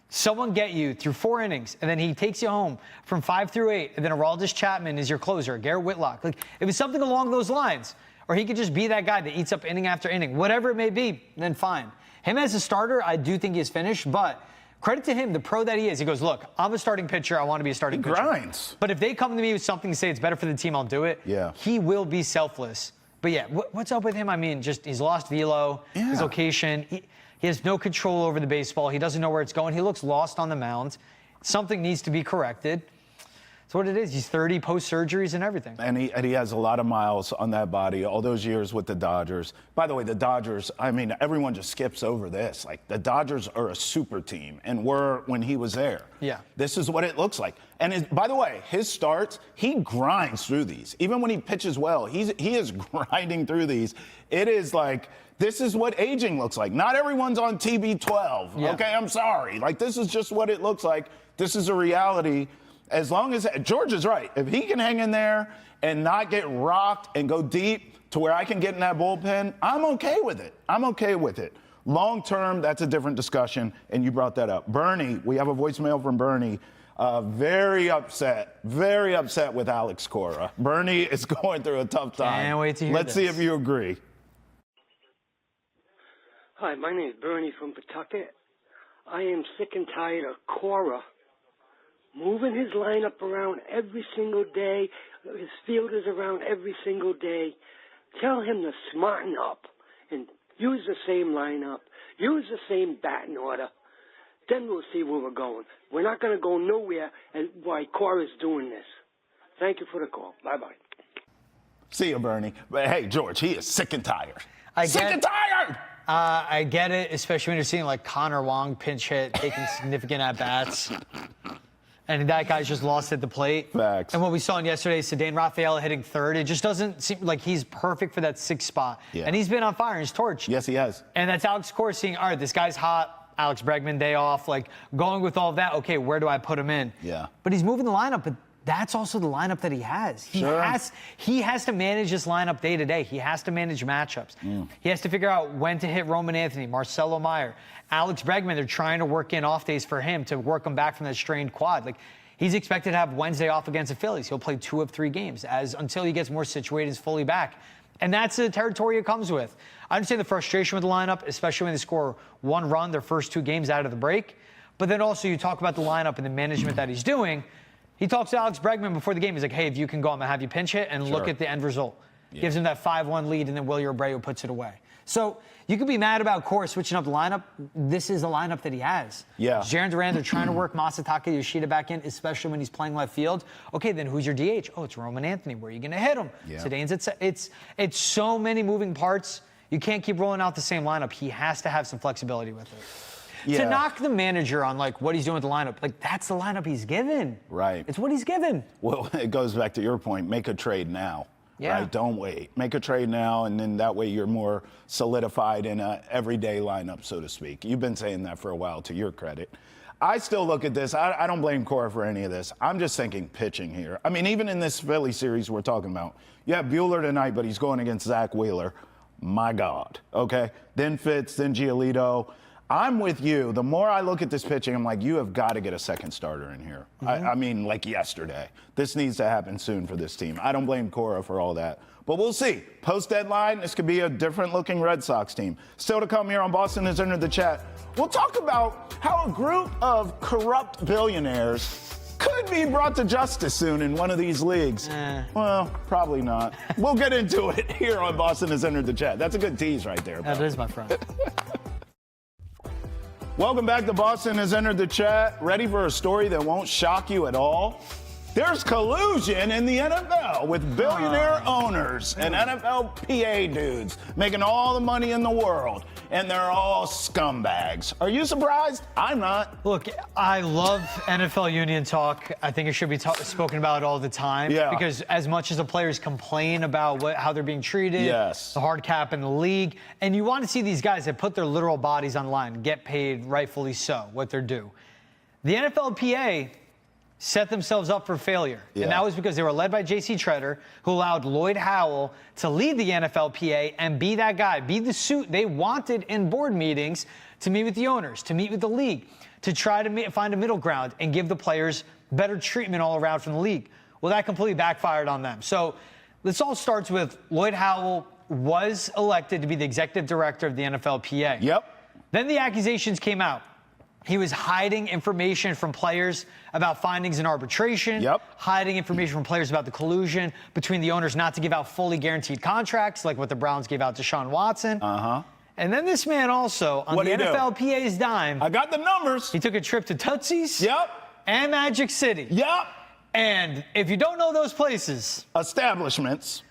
someone get you through 4 innings, and then he takes you home from 5 through 8, and then Aroldis Chapman is your closer, Garrett Whitlock. Like, if it's something along those lines, or he could just be that guy that eats up inning after inning, whatever it may be, then fine. Him as a starter, I do think he's finished, but credit to him, the pro that he is. He goes, look, I'm a starting pitcher. I want to be a starting pitcher. He grinds. But if they come to me with something to say it's better for the team, I'll do it. Yeah. He will be selfless. But yeah, what's up with him? I mean, just he's lost velo, his location. He has no control over the baseball. He doesn't know where it's going. He looks lost on the mound. Something needs to be corrected. That's what it is. He's 30, post-surgeries and everything. And he has a lot of miles on that body, all those years with the Dodgers. By the way, the Dodgers, I mean, everyone just skips over this. Like, the Dodgers are a super team, and were when he was there. Yeah. This is what it looks like. And by the way, his starts, he grinds through these. Even when he pitches well, he is grinding through these. It is like, this is what aging looks like. Not everyone's on TB12. Yeah. Okay, I'm sorry. Like, this is just what it looks like. This is a reality. As long as George is right, if he can hang in there and not get rocked and go deep to where I can get in that bullpen, I'm okay with it. I'm okay with it. Long term, that's a different discussion, and you brought that up. Bernie, we have a voicemail from Bernie. Very upset with Alex Cora. Bernie is going through a tough time. Can't wait to hear Let's see if you agree. Hi, my name is Bernie from Pawtucket. I am sick and tired of Cora moving his lineup around every single day, his fielders around every single day. Tell him to smarten up and use the same lineup, use the same batting order. Then we'll see where we're going. We're not going to go nowhere while Cora's doing this. Thank you for the call. Bye-bye. See you, Bernie. But hey, George, he is sick and tired. Sick and tired! I get it, especially when you're seeing like Connor Wong pinch hit, taking significant at-bats. And that guy's just lost at the plate. Facts. And what we saw in yesterday, Cedane Rafaela hitting third, it just doesn't seem like he's perfect for that 6th spot. Yeah. And he's been on fire. He's torched. Yes, he has. And that's Alex Cora seeing, all right, this guy's hot. Alex Bregman, day off. Like, going with all of that, okay, where do I put him in? Yeah. But he's moving the lineup, but that's also the lineup that he has. He has to manage this lineup day to day. He has to manage matchups. He has to figure out when to hit Roman Anthony, Marcelo Meyer, Alex Bregman. They're trying to work in off days for him to work him back from that strained quad. Like, he's expected to have Wednesday off against the Phillies. He'll play 2 of 3 games until he gets more situated, is fully back. And that's the territory it comes with. I understand the frustration with the lineup, especially when they score 1 run their first 2 games out of the break. But then also you talk about the lineup and the management that he's doing. He talks to Alex Bregman before the game. He's like, hey, if you can go, I'm going to have you pinch hit and look at the end result. Gives him that 5-1 lead, and then Wilyer Abreu puts it away. So you could be mad about Cora switching up the lineup. This is the lineup that he has. Yeah. Jaron Duran, they're trying to work Masataka Yoshida back in, especially when he's playing left field. Okay, then who's your DH? Oh, it's Roman Anthony. Where are you going to hit him? Yeah. Sedane's it's so many moving parts. You can't keep rolling out the same lineup. He has to have some flexibility with it. Yeah. To knock the manager on like what he's doing with the lineup, like that's the lineup he's given. Right. It's what he's given. Well, it goes back to your point. Make a trade now. Yeah. Right? Don't wait. Make a trade now, and then that way you're more solidified in a everyday lineup, so to speak. You've been saying that for a while, to your credit. I still look at this. I don't blame Cora for any of this. I'm just thinking pitching here. I mean, even in this Philly series we're talking about, you have Buehler tonight, but he's going against Zach Wheeler. My God. Okay? Then Fitz, then Giolito. I'm with you. The more I look at this pitching, I'm like, you have got to get a second starter in here. I mean, like yesterday. This needs to happen soon for this team. I don't blame Cora for all that. But we'll see. Post-deadline, this could be a different-looking Red Sox team. Still to come here on Boston Has Entered the Chat. We'll talk about how a group of corrupt billionaires could be brought to justice soon in one of these leagues. Well, probably not. We'll get into it here on Boston Has Entered the Chat. That's a good tease right there. That is, my friend. Welcome back to Boston Has Entered the Chat. Ready for a story that won't shock you at all? There's collusion in the NFL with billionaire owners and NFLPA dudes making all the money in the world, and they're all scumbags. Are you surprised? I'm not. Look, I love NFL union talk. I think it should be spoken about all the time. Yeah. Because as much as the players complain about how they're being treated, Yes. the hard cap in the league, and you want to see these guys that put their literal bodies on the line get paid rightfully so, what they're due. The NFLPA set themselves up for failure. Yeah. And that was because they were led by J.C. Tretter, who allowed Lloyd Howell to lead the NFLPA and be that guy, be the suit they wanted in board meetings to meet with the owners, to meet with the league, to try to find a middle ground and give the players better treatment all around from the league. Well, that completely backfired on them. So this all starts with Lloyd Howell was elected to be the executive director of the NFLPA. Yep. Then the accusations came out. He was hiding information from players about findings in arbitration, hiding information from players about the collusion between the owners not to give out fully guaranteed contracts, like what the Browns gave out to Deshaun Watson. And then this man also, on the NFLPA's dime, I got the numbers. He took a trip to Tootsie's Yep. and Magic City. Yep. And if you don't know those places, establishments.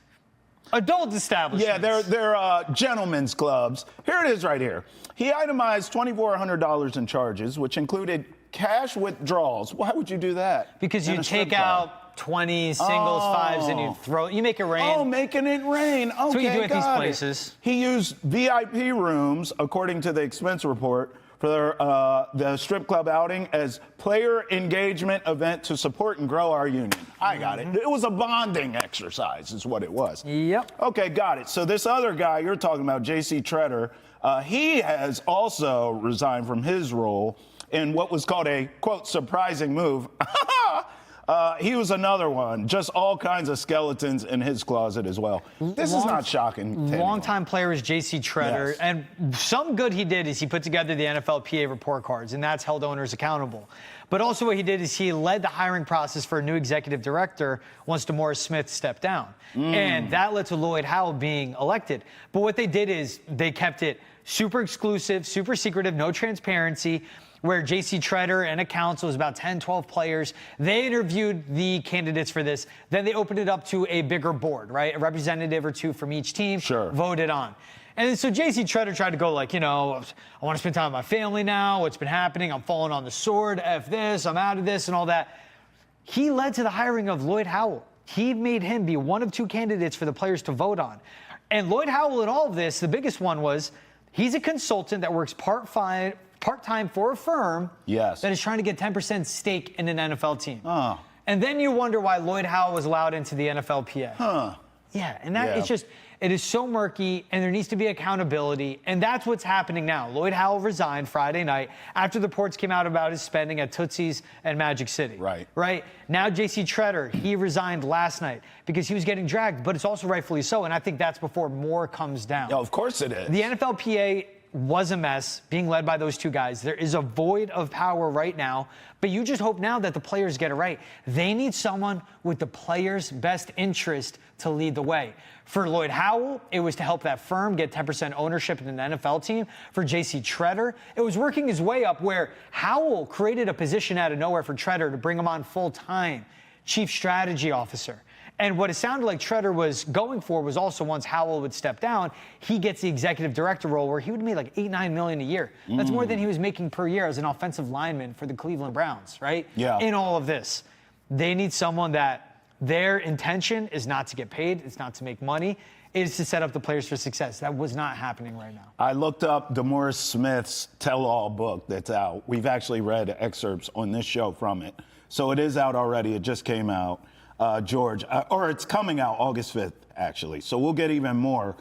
Adult establishments. Yeah, they're gentlemen's clubs. Here it is right here. He itemized $2,400 in charges, which included cash withdrawals. Why would you do that? Because you take out 20 singles, fives, and you make it rain. Oh, making it rain. Okay, that's what you do at these got places. It. He used VIP rooms, according to the expense report, for the strip club outing as player engagement event to support and grow our union. I got it. It was a bonding exercise is what it was. Yep. Okay, got it. So this other guy you're talking about, J.C. Tretter, he has also resigned from his role in what was called a, quote, surprising move. He was another one. Just all kinds of skeletons in his closet as well. This is not shocking. Longtime player is J.C. Tretter. Yes. And some good he did is he put together the NFLPA report cards, and that's held owners accountable. But also what he did is he led the hiring process for a new executive director once DeMaurice Smith stepped down. And that led to Lloyd Howell being elected. But what they did is they kept it super exclusive, super secretive, no transparency, where J.C. Tretter and a council, was about 10, 12 players. They interviewed the candidates for this. Then they opened it up to a bigger board, right? A representative or two from each team voted on. And so J.C. Tretter tried to go like, I want to spend time with my family now. What's been happening? I'm falling on the sword. F this. I'm out of this and all that. He led to the hiring of Lloyd Howell. He made him be one of two candidates for the players to vote on. And Lloyd Howell in all of this, the biggest one was he's a consultant that works part-time for a firm that is trying to get 10% stake in an NFL team. And then you wonder why Lloyd Howell was allowed into the NFLPA. Yeah, and it's just, it is so murky, and there needs to be accountability, and that's what's happening now. Lloyd Howell resigned Friday night after the reports came out about his spending at Tootsie's and Magic City. Right? Now J.C. Tretter, he resigned last night because he was getting dragged, but it's also rightfully so, and I think that's before more comes down. Yeah, of course it is. The NFLPA was a mess, being led by those two guys. There is a void of power right now, but you just hope now that the players get it right. They need someone with the players' best interest to lead the way. For Lloyd Howell, it was to help that firm get 10% ownership in an NFL team. For J.C. Tretter, it was working his way up where Howell created a position out of nowhere for Tretter to bring him on full-time, chief strategy officer. And what it sounded like Tretter was going for was also once Howell would step down, he gets the executive director role where he would make like $8-9 million a year. That's more than he was making per year as an offensive lineman for the Cleveland Browns, right? Yeah. In all of this, they need someone that their intention is not to get paid, it's not to make money, it is to set up the players for success. That was not happening right now. I looked up DeMaurice Smith's tell-all book that's out. We've actually read excerpts on this show from it. So it is out already. It just came out. George, or it's coming out August 5th, actually. So we'll get even more.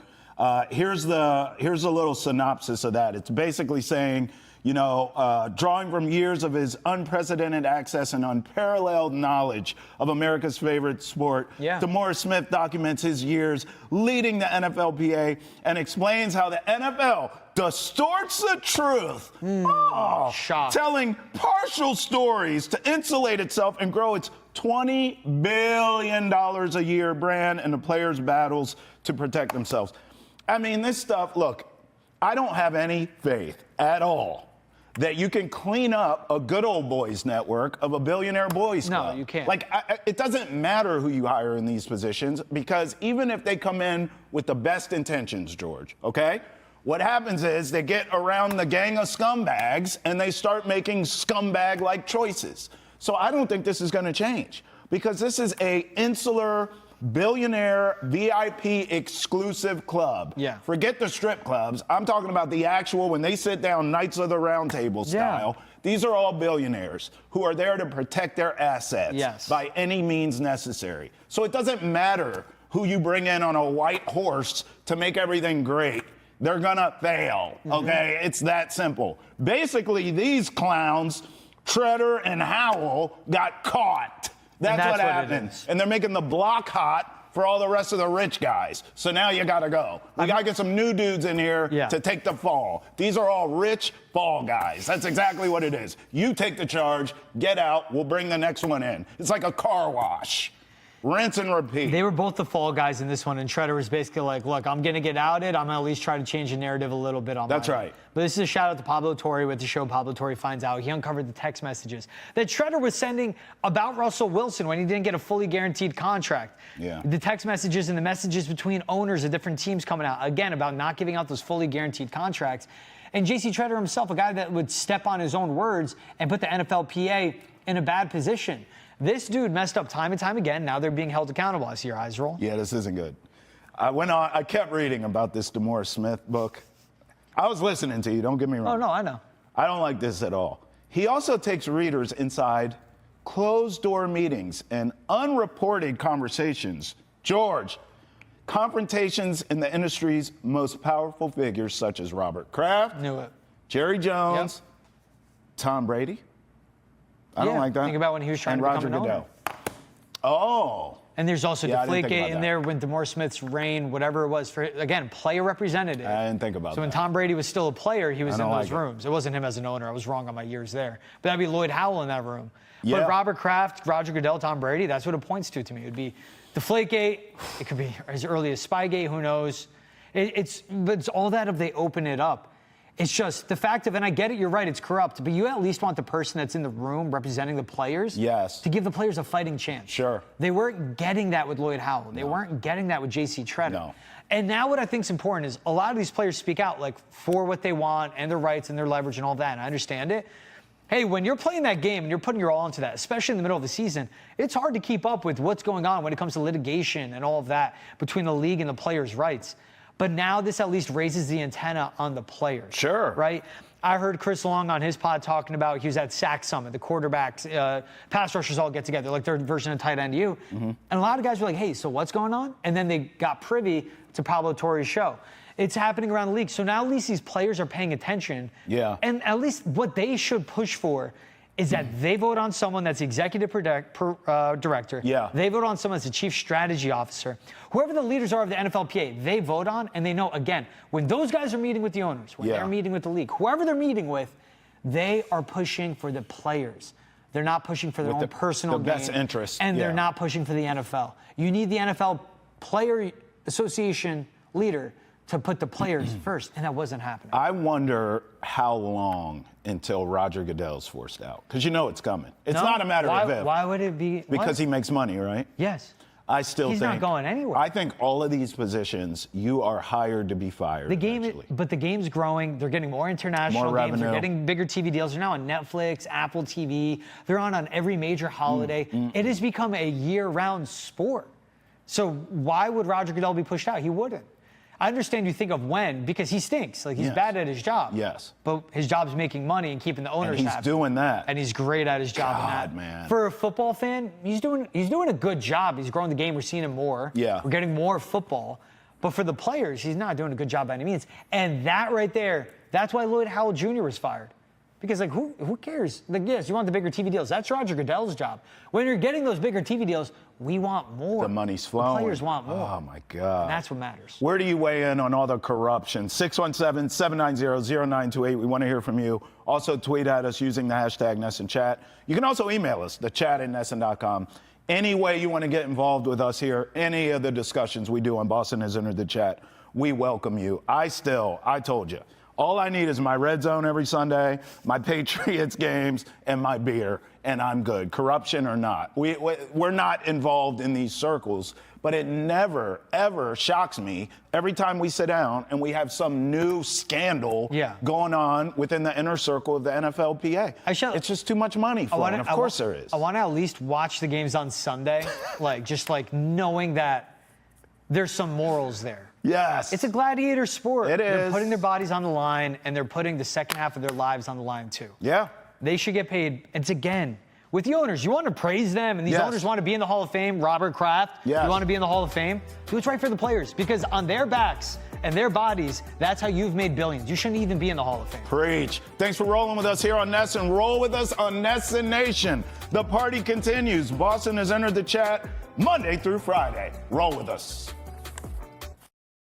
Here's a little synopsis of that. It's basically saying, drawing from years of his unprecedented access and unparalleled knowledge of America's favorite sport, DeMaurice Smith documents his years leading the NFLPA and explains how the NFL distorts the truth, telling partial stories to insulate itself and grow its $20 billion a year brand and the players' battles to protect themselves. I mean, this stuff, look, I don't have any faith at all that you can clean up a good old boys network of a billionaire boys club. No, you can't. Like, it doesn't matter who you hire in these positions, because even if they come in with the best intentions, George, okay? What happens is they get around the gang of scumbags and they start making scumbag-like choices. So I don't think this is going to change, because this is a insular, billionaire, VIP exclusive club. Yeah. Forget the strip clubs. I'm talking about the actual, when they sit down, Knights of the Round Table style. Yeah. These are all billionaires who are there to protect their assets by any means necessary. So it doesn't matter who you bring in on a white horse to make everything great. They're gonna fail, okay? It's that simple. Basically, these clowns, Tretter and Howell, got caught. That's what happened. And they're making the block hot for all the rest of the rich guys. So now you gotta go. We gotta get some new dudes in here to take the fall. These are all rich fall guys. That's exactly what it is. You take the charge, get out, we'll bring the next one in. It's like a car wash. Rinse and repeat. They were both the fall guys in this one, and Tretter was basically like, look, I'm going to get outed. I'm going to at least try to change the narrative a little bit on That's my right. own. But this is a shout out to Pablo Torre with the show Pablo Torre Finds Out. He uncovered the text messages that Tretter was sending about Russell Wilson when he didn't get a fully guaranteed contract. Yeah. The text messages and the messages between owners of different teams coming out, again, about not giving out those fully guaranteed contracts. And J.C. Tretter himself, a guy that would step on his own words and put the NFLPA in a bad position. This dude messed up time and time again. Now they're being held accountable. I see your eyes roll. Yeah, this isn't good. I kept reading about this DeMaurice Smith book. I was listening to you, don't get me wrong. Oh, no, I know. I don't like this at all. He also takes readers inside closed-door meetings and unreported conversations. George, confrontations in the industry's most powerful figures, such as Robert Kraft, Knew it. Jerry Jones, Tom Brady. I don't like that. Think about when he was trying and to Roger become an owner. Goodell. Oh. And there's also Yeah, I didn't think Deflategate about in that. there when DeMaurice Smith's reign, whatever it was, for, again, player representative. I didn't think about So when that. Tom Brady was still a player, he was in don't those like it. rooms. It wasn't him as an owner. I was wrong on my years there. But that'd be Lloyd Howell in that room. Yeah. But Robert Kraft, Roger Goodell, Tom Brady, that's what it points to me. It would be Deflategate. It could be as early as Spygate, who knows. But it's all that if they open it up. It's just the fact of, and I get it, you're right, it's corrupt, but you at least want the person that's in the room representing the players to give the players a fighting chance. Sure. They weren't getting that with Lloyd Howell. They weren't getting that with J.C. Tretter. No. And now what I think is important is a lot of these players speak out like for what they want and their rights and their leverage and all that, and I understand it. Hey, when you're playing that game and you're putting your all into that, especially in the middle of the season, it's hard to keep up with what's going on when it comes to litigation and all of that between the league and the players' rights. But now this at least raises the antenna on the players. Sure. Right? I heard Chris Long on his pod talking about, he was at Sack Summit, the quarterbacks, pass rushers all get together, like their version of tight end U. And a lot of guys were like, hey, so what's going on? And then they got privy to Pablo Torre's show. It's happening around the league. So now at least these players are paying attention. Yeah. And at least what they should push for is that they vote on someone that's the executive director. Yeah. They vote on someone that's the chief strategy officer. Whoever the leaders are of the NFLPA, they vote on, and they know, again, when those guys are meeting with the owners, when they're meeting with the league, whoever they're meeting with, they are pushing for the players. They're not pushing for their own personal gain. The best interest. And they're not pushing for the NFL. You need the NFL Player Association leader to put the players first, and that wasn't happening. I wonder how long until Roger Goodell's forced out. Because you know it's coming. It's not a matter of if. Why would it be? Because he makes money, right? Yes. I still He's think not going anywhere. I think all of these positions, you are hired to be fired. But the game's growing. They're getting more international More games. revenue. They're getting bigger TV deals. They're now on Netflix, Apple TV. They're on every major holiday. It has become a year-round sport. So why would Roger Goodell be pushed out? He wouldn't. I understand you think of when, because he stinks. Like, he's bad at his job. Yes. But his job's making money and keeping the owners happy. And he's doing that. And he's great at his job. God, man. For a football fan, he's doing a good job. He's growing the game. We're seeing him more. Yeah. We're getting more football. But for the players, he's not doing a good job by any means. And that right there, that's why Lloyd Howell Jr. was fired. Because, like, who cares? Like, yes, you want the bigger TV deals. That's Roger Goodell's job. When you're getting those bigger TV deals, we want more. The money's flowing. The players want more. Oh, my God. And that's what matters. Where do you weigh in on all the corruption? 617-790-0928. We want to hear from you. Also, tweet at us using the hashtag NESSNChat. You can also email us, thechat@nesson.com. Any way you want to get involved with us here, any of the discussions we do on Boston Has Entered the Chat, we welcome you. I told you. All I need is my red zone every Sunday, my Patriots games, and my beer, and I'm good. Corruption or not. We're not involved in these circles, but it never, ever shocks me every time we sit down and we have some new scandal going on within the inner circle of the NFLPA. It's just too much money flowing. Of course there is. I want to at least watch the games on Sunday, just knowing that there's some morals there. Yes. It's a gladiator sport. It is. They're putting their bodies on the line, and they're putting the second half of their lives on the line, too. Yeah. They should get paid. It's, again, with the owners. You want to praise them, and these owners want to be in the Hall of Fame. Robert Kraft, you want to be in the Hall of Fame. Do what's right for the players, because on their backs and their bodies, that's how you've made billions. You shouldn't even be in the Hall of Fame. Preach. Thanks for rolling with us here on NESSN. Roll with us on NESSN Nation. The party continues. Boston Has Entered the Chat Monday through Friday. Roll with us.